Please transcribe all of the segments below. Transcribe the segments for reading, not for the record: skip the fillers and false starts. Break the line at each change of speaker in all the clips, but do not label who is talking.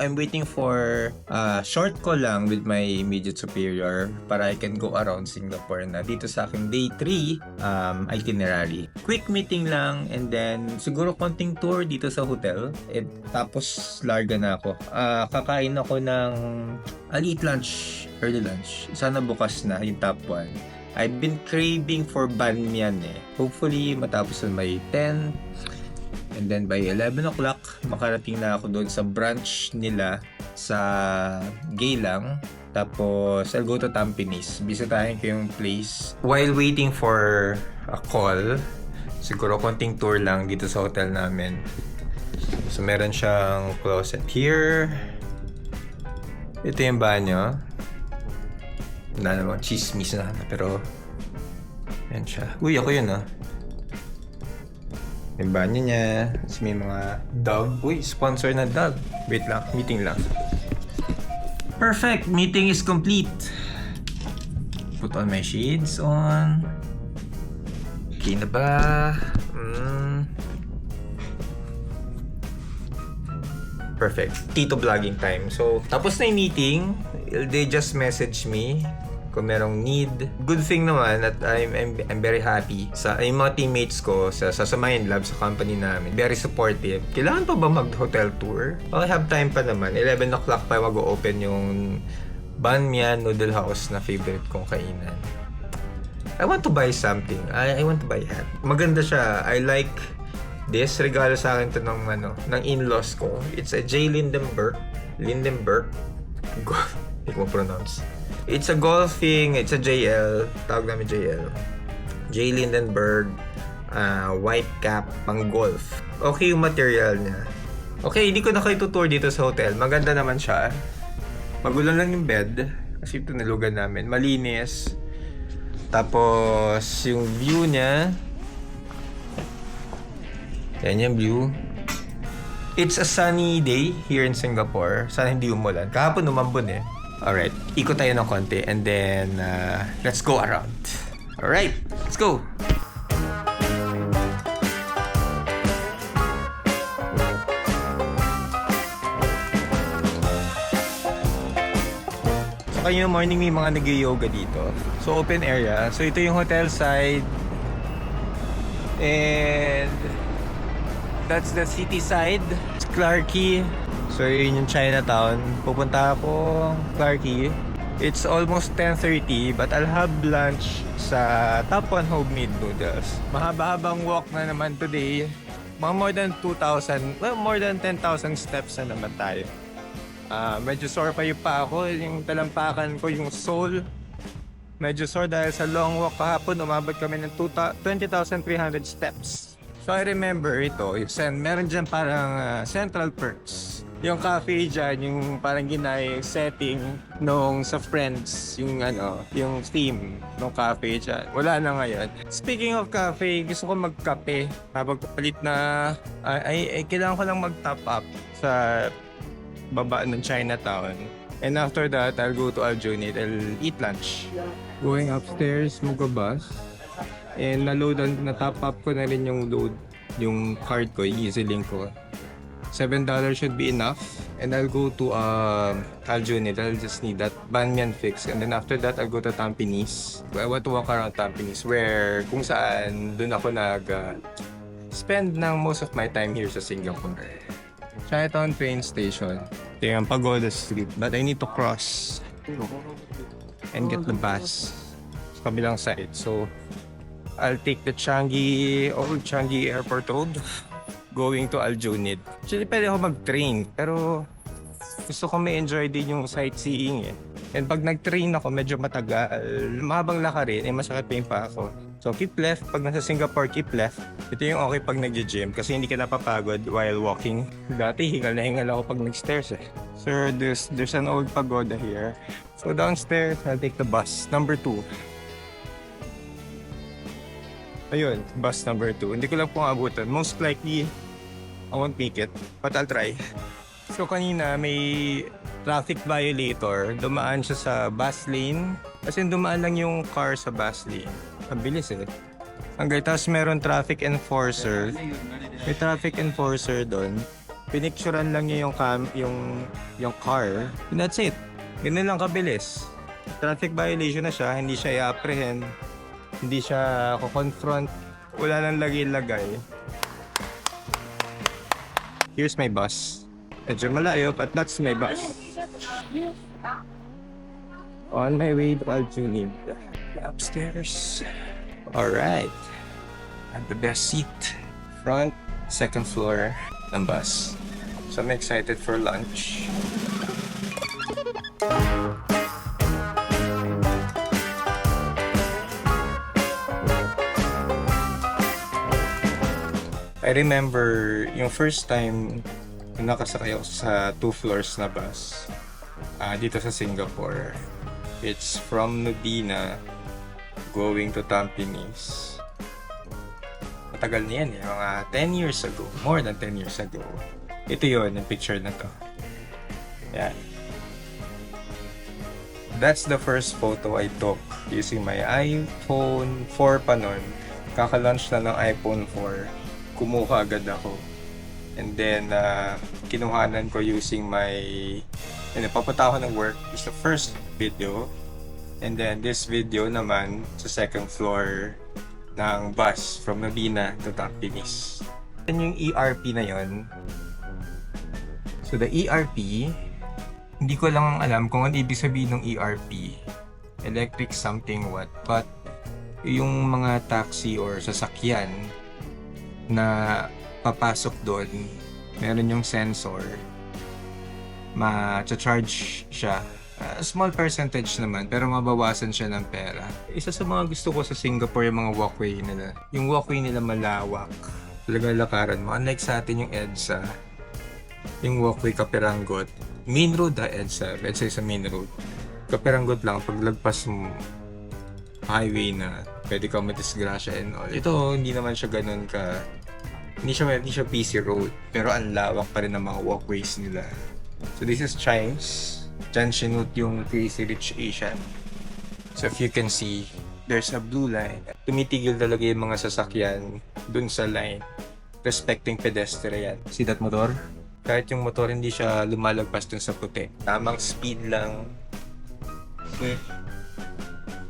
I'm waiting for short call lang with my immediate superior para I can go around Singapore na dito sa aking day 3 itinerary. Quick meeting lang and then siguro konting tour dito sa hotel. Tapos larga na ako. Kakain ako ng I'll eat lunch, early lunch. Sana bukas na yung top 1. I've been craving for ban mian eh. Hopefully matapos na may 10. And then by 11 o'clock, makarating na ako doon sa branch nila sa Geylang. Tapos, I'll go to Tampines. Bisitahin ko yung place. While waiting for a call, siguro konting tour lang dito sa hotel namin. So, meron siyang closet here. Ito yung banyo. Wala naman, chismis na. Pero, yan siya. Uy, ako yun ah. Yung banyo niya. Tapos may mga dog. Uy, sponsor na dog. Wait lang, meeting lang. Perfect! Meeting is complete. Put all my shades on. Okay na ba? Perfect. Tito vlogging time. So, tapos na yung meeting. They just messaged me kung merong need. Good thing naman that I'm very happy sa yung mga teammates ko sa Samayan Lab sa company namin. Very supportive. Kailangan pa ba mag-hotel tour? I have time pa naman. 11 o'clock pa mag-open yung Ban Mian Noodle House na favorite kong kainan. I want to buy something. I want to buy a hat. Maganda siya. I like this. Regalo sa akin to ng in-laws ko. It's a J. Lindenberg. Hindi ko pronounce. It's a golfing, it's a JL, tawag namin JL. J. Lindenberg, white cap, pang golf. Okay yung material niya. Okay, hindi ko na kayo tutour dito sa hotel. Maganda naman siya. Magulo lang yung bed, kasi ito nilugan namin. Malinis. Tapos, yung view niya, yan yung view. It's a sunny day here in Singapore. Sana hindi umulan. Kahapon umambon eh. Alright, ikot tayo ng konti and then let's go around. Alright, let's go! So kanina morning may mga nag-yoga dito. So open area. So ito yung hotel side. And that's the city side. It's Clarke Quay. So yun yung Chinatown. Pupunta ako Clarke Quay. It's almost 10:30 but I'll have lunch sa Top 1 Homemade Noodles. Mahaba-habang walk na naman today. Mga more than 2,000, well more than 10,000 steps na naman tayo. Medyo sore pa yung pa ako. Yung talampakan ko, yung sole. Medyo sore dahil sa long walk kahapon. Umabot kami ng 20,300 steps. So I remember ito, meron dyan parang Central Perks. Yung cafe dyan, yung parang ginay setting nung sa Friends, yung yung theme nung cafe dyan. Wala na ngayon. Speaking of cafe, gusto ko magkape. Habang palit na, kailangan ko lang mag-top up sa baba ng Chinatown. And after that, I'll go to Aljunied. I'll eat lunch. Going upstairs, mag-bus. And na-top up ko na rin yung card ko, yung EasyLink ko. $7 should be enough. And I'll go to Aljunied. I'll just need that Ban Mian fix. And then after that, I'll go to Tampines. I want to walk around Tampines where kung saan dun ako spend ng most of my time here sa Singapore. Chinatown train station. Ito yung Pagoda Street. But I need to cross and get the bus sa kabilang side. So, I'll take the old Changi Airport Road going to Aljunied. Actually, pwede ako mag-train, pero gusto ko may enjoy din yung sightseeing eh. And pag nag-train ako, medyo matagal, mahabang lakarin, masakit pa yung paa ko. So, keep left. Pag nasa Singapore, keep left. Ito yung okay pag nag-gym kasi hindi ka napapagod while walking. Dati, hingal na hingal ako pag nag-stairs eh. So, there's an old pagoda here. So, downstairs, I'll take the bus. Number 2. Ayun, bus number 2. Hindi ko lang po abutan. Most likely, I won't make it, but I'll try. So kanina may traffic violator. Dumaan siya sa bus lane. Kasi dumaan lang yung car sa bus lane. Ang bilis eh. Tapos meron traffic enforcer. May traffic enforcer doon. Pinicturean lang niya yung car. And that's it. Ganun lang kabilis. Traffic violation na siya, hindi siya i-apprehend, hindi siya ko-confront, wala nang lagay-lagay. Here's my bus. Medyo malayo, but that's my bus. On my way to Aljunied. Upstairs. Alright. At the best seat. Front, second floor ng bus. So I'm excited for lunch. I remember yung first time na nakasakay ako sa 2 floors na bus dito sa Singapore. It's from Nubina going to Tampines. Matagal na yan eh, mga 10 years ago, more than 10 years ago. Ito yun, yung picture na to. Yan. That's the first photo I took using my iPhone 4 pa nun. Kaka-launch na ng iPhone 4. Kumuha agad ako. And then, kinuhanan ko using my... papunta ako ng work. It's the first video. And then, this video naman sa second floor ng bus from Nabina to Tampines. Yan yung ERP na yon. So, the ERP, hindi ko lang alam kung ano ibig sabihin ng ERP. Electric something what. But, yung mga taxi or sasakyan na papasok doon, meron yung sensor, ma-charge siya. Small percentage naman, pero mabawasan siya ng pera. Isa sa mga gusto ko sa Singapore, yung mga walkway nila. Yung walkway nila malawak. Talagang lakaran mo. Unlike sa atin yung EDSA, yung walkway Kapiranggot. Main road EDSA. EDSA is a main road. Kapiranggot lang, paglagpas mo, highway na, pwede ka madisgrasya and all. Ito, hindi naman siya ganun ka... Hindi siya PC road, pero ang lawak pa rin ng mga walkways nila. So this is Chimes. Diyan sinut yung Crazy Rich Asian. So if you can see, there's a blue line. Tumitigil talaga yung mga sasakyan dun sa line, respecting pedestrian. See that motor? Kahit yung motor hindi siya lumalagpas dun sa puti. Tamang speed lang.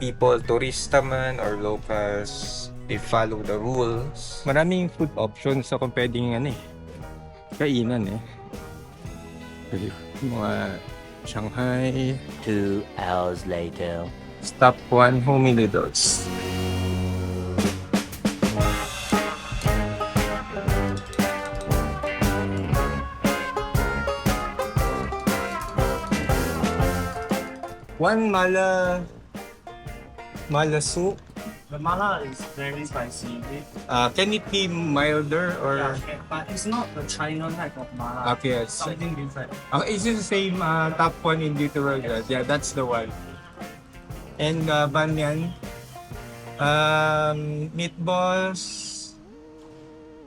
People, turista man or locals, they follow the rules. Maraming food options sa kung pwedeng kainan eh. Mga Shanghai.
2 hours later.
Stop 1 homie noodles. One mala soup.
The mala is very spicy.
Can it be milder or?
Yeah, but it's not the China type of mala.
Okay,
It's something different.
is it the same top one in Duty World? Yeah, that's the one. And banyan, meatballs,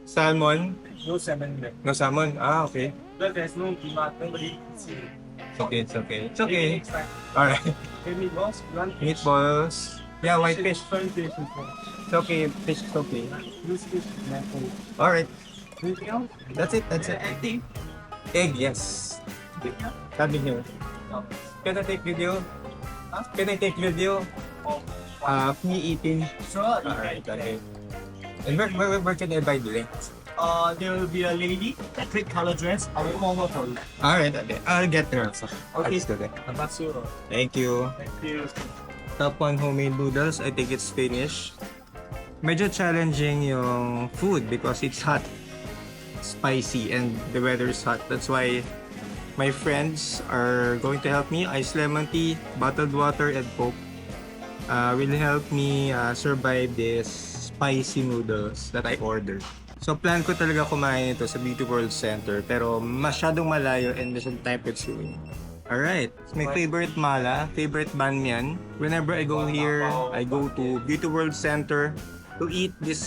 salmon.
No salmon there.
No salmon. Okay.
But there's no demand. Nobody can see.
It's okay. It's okay.
It's like
All right.
meatballs, one fish.
Meatballs. Yeah, white fish.
Fun fish as well.
It's okay. Fish is okay.
This fish is not full.
All right.
Anything else?
That's it.
Anything?
Egg, yes. Sabi niyo. Can I take video? Can I take video? Me eating.
Sure.
Alright, okay. And where can I buy the link?
There will be a lady, a red color dress. I will call her for you.
Alright, okay. I'll get there.
Okay.
Okay.
That's you.
Thank you.
Thank you.
Top 1 homemade noodles. I think it's finished. Medyo challenging yung food because it's hot, spicy, and the weather is hot. That's why my friends are going to help me. Ice lemon tea, bottled water, and Coke will help me survive this spicy noodles that I ordered. So plan ko talaga kumain ito sa Beauty World Center pero masyadong malayo and medyo time consuming. Alright, my favorite mala, favorite banmian. Whenever I go here, I go to Beauty World Center to eat this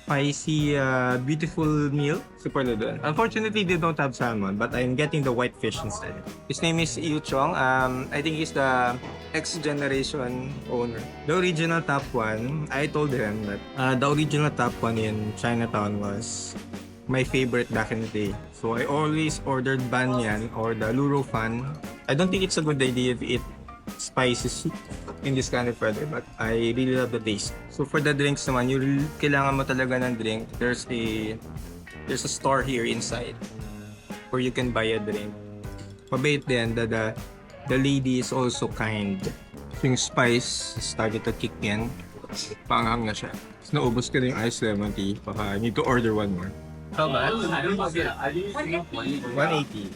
spicy, beautiful meal. Super good. Unfortunately, they don't have salmon, but I'm getting the white fish instead. His name is Yu Chong. I think he's the X generation owner. The original top one, I told him that the original top one in Chinatown was my favorite back in the day. So I always ordered Banyan or the Luro Fan. I don't think it's a good idea if it spices in this kind of weather, but I really love the taste. So for the drinks naman, kailangan mo talaga ng drink. There's a store here inside where you can buy a drink. Mabait din, the lady is also kind. So yung spice started to kick in. Panghang na siya. So naubos ko na yung iced lemon tea. Baka I need to order one more. How much? 180. 180.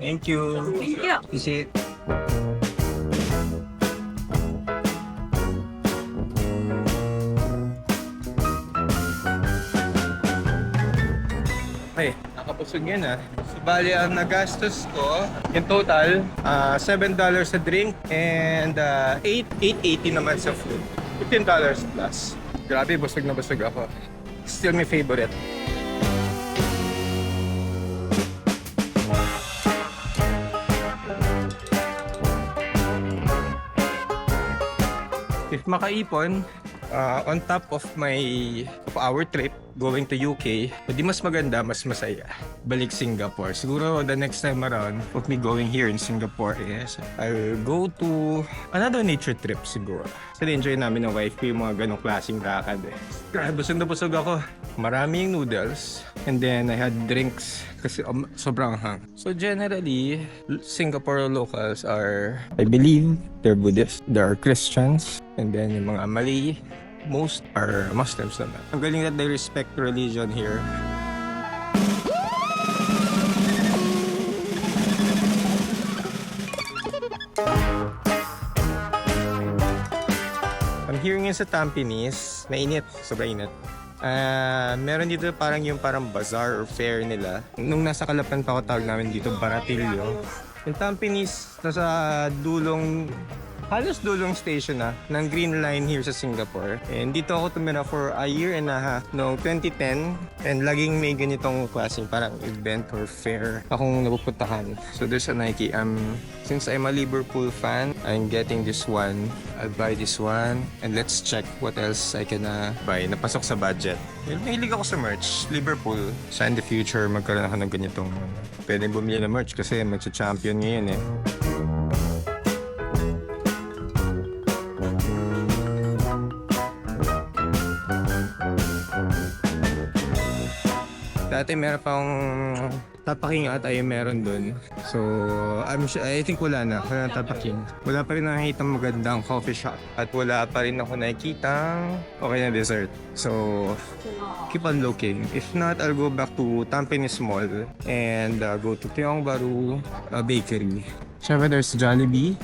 Thank you. Is it? Okay, nakapusog yan ah. So, bali ang nagastos ko, in total, $7 a drink and $8.80 naman sa food. $15 plus. Grabe, busog na busog ako. Still my favorite. If makaipon, on top of our trip going to UK, hindi mas maganda, mas masaya. Balik Singapore. Siguro the next time around of me going here in Singapore is I'll go to another nature trip siguro. Kasi enjoy namin ng wife ko yung mga ganong klaseng lakad eh. Grabe, busog na busog ako. Maraming noodles and then I had drinks kasi sobrang hang. So generally, Singapore locals are, I believe, they're Buddhist, there are Christians, and then yung mga Malay, most are Muslims naman. Ang galing that they respect religion here. I'm here ngayon sa Tampines, mainit, sobrang init. Meron dito parang bazaar or fair nila. Nung nasa Kalapan pa ako, tawag namin dito Baratillo. Yung Tampines, nasa halos dulong station na ng Green Line here sa Singapore. And dito ako tumira for a year and a half noong 2010. And laging may ganitong klaseng parang event or fair akong napupuntahan. So there's a Nike. Since I'm a Liverpool fan, I'm getting this one. I'll buy this one. And let's check what else I can buy. Napasok sa budget. Mahilig ako sa merch. Liverpool. Sa in the future, magkaroon ako ng ganitong pwedeng bumili na merch kasi magsa-champion ngayon eh. Dati meron pang Tapaking ata yung meron dun. So, I think wala na Tapaking. Wala pa rin nakikita magandang coffee shop. At wala pa rin ako nakikita okay na dessert. So, keep on looking. If not, I'll go back to Tampines Mall and go to Tiong Bahru Bakery. Siyempre, there's Jollibee.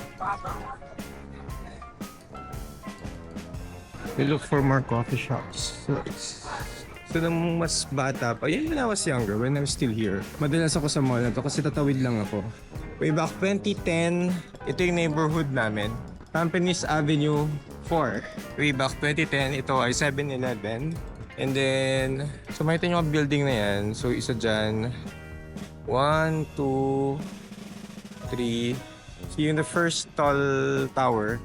We look for more coffee shops. So, nung mas bata pa, yun when I was younger, when I was still here. Madalas ako sa mall na to kasi tatawid lang ako. Way back 2010, ito yung neighborhood namin. Tampines Avenue 4. Way back 2010, ito ay 7-Eleven. And then, so makita nyo ang building na yan. So, isa dyan. 1, 2, 3. So, yung the first tall tower.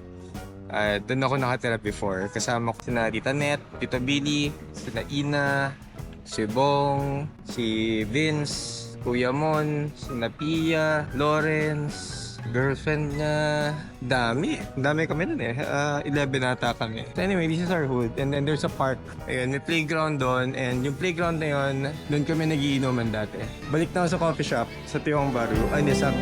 Doon ako nakatira before. Kasama ko sina Tita Net, Tita Billy, sina Ina, si Bong, si Vince, Kuya Mon, sina Pia, Lawrence, girlfriend niya. Dami kami nun eh. 11 ata kami. So anyway, this is our hood. And then there's a park. Ayun, may playground doon. And yung playground na yun, doon kami nagiinuman dati. Balik na ako sa coffee shop sa Tiong Bahru. Hindi, sa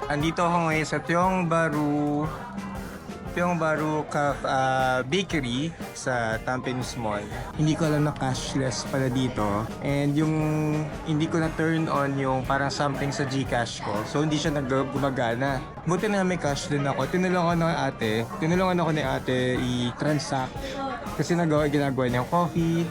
Andito ako ngayon sa Tiong Bahru Bakery sa Tampines Mall. Hindi ko alam na cashless pala dito. And yung hindi ko na turn on yung parang something sa GCash ko. So hindi siya gumagana. Buti na may cash din ako. Tinulungan ako ni ate i-transact. Kasi ginagawa niya yung coffee.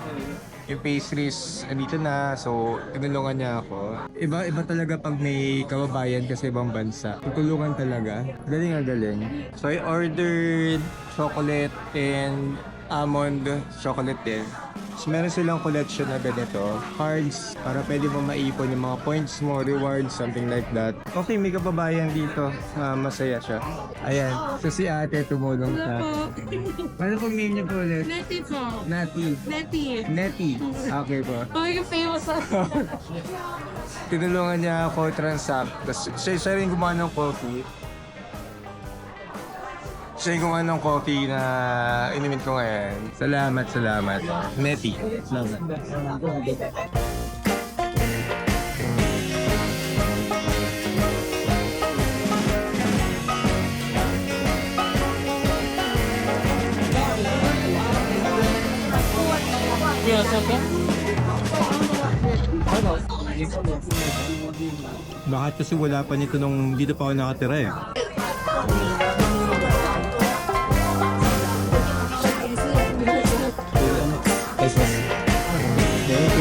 Yung pastries, andito na. So, tinulungan niya ako. Iba talaga pag may kababayan kasi ibang bansa. Tutulungan talaga. Galing. So, I ordered chocolate and almond chocolate din. So, meron silang collection na ganito. Cards, para pwede mo maipon yung mga points mo, rewards, something like that. Okay, may kababayan dito. Masaya siya. Ayan. So, si ate tumulong sa... Ano pong name niyo po ulit?
Netty po.
Nati.
Netty.
Netty. Okay po.
Oh, yung famous ako.
Tinulungan niya ako transact. Tapos siya rin gumawa ng coffee. Siya yung gumawa ng coffee na inumin ko ngayon. Salamat. Netty. Salamat.
Yes, okay.
Bakit kasi wala pa nito nung dito pa ako nakatira eh. Thank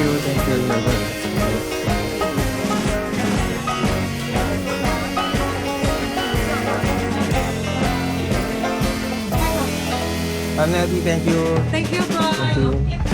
you. Netty, thank you.
Thank you, bro.
Thank you.